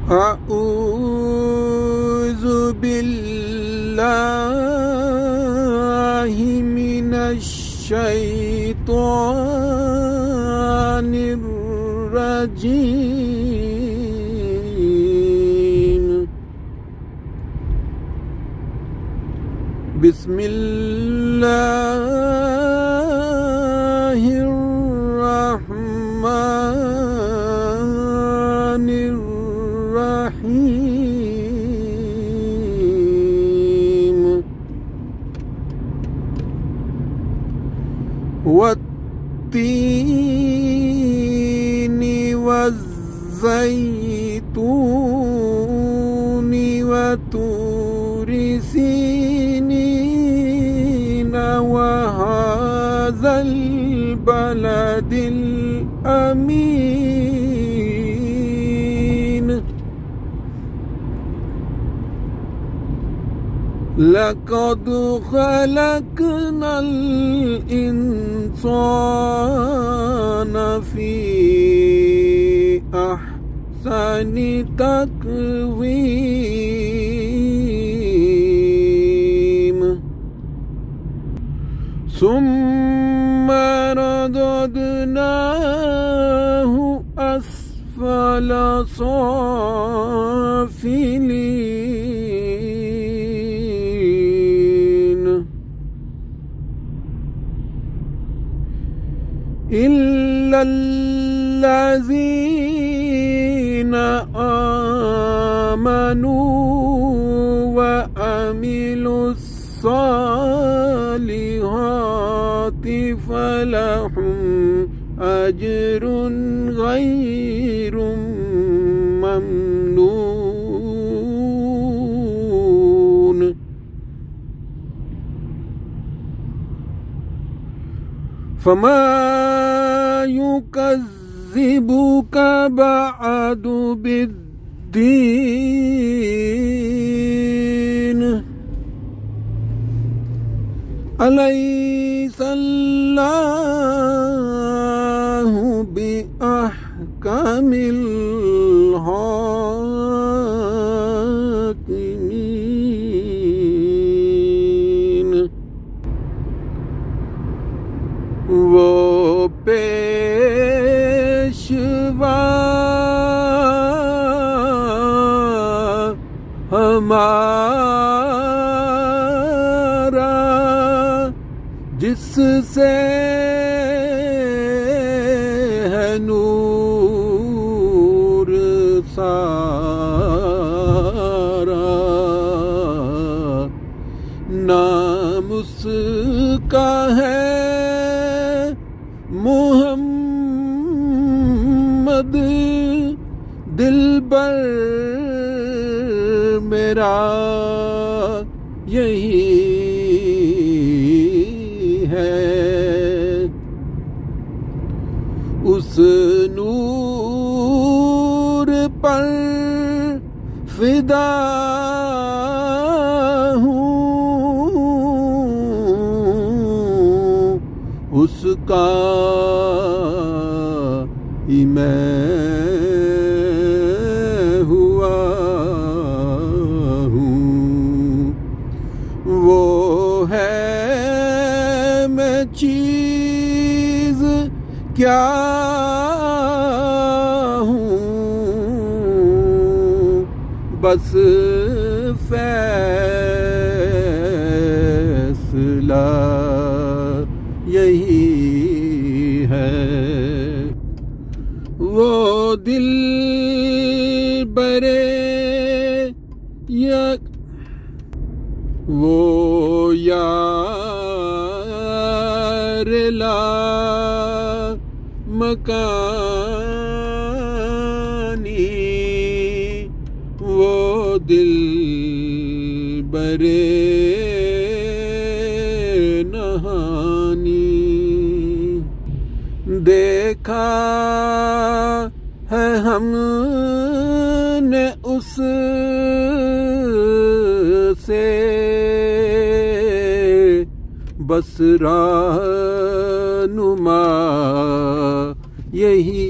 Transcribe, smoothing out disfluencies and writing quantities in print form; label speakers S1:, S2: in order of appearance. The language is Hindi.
S1: अऊज़ु बिल्लाहि मिनश शैतानिर रजीम। बिस्मिल्लाहिर रहमानिर रहीम। वत्तीनि वज़्ज़ैतूनि वतूरि सीनीन वहाज़ल बलदिल अमीन। लक़द ख़लक़नल इंसान फ़ी अहसनि तक़वीम। सुम्म रददनाहु अस्फ़ल साफ़िलीन। इल्लल्लज़ीना आमनू व अमिलुस्सालिहाति फलहुम अज्रुन गैरु ममनून। फमा युकज़्ज़िबुका बअदु बिद्दीन। अलैसल्लाहु बिअहकमिल हाकिमीन। वो पेशवा हमारा जिससे है नूर सारा। नाम उसका है मुहम्मद, दिलबर मेरा यही है। उस नूर पर फिदा हूँ, उसका ही मैं हुआ हूँ। वो है मैं चीज़ क्या हूँ, बस फैसला यही है। वो दिल बरे वो यार ला मकानी, वो दिल बरे नहानी। देखा है हमने उस से बस रहनुमा यही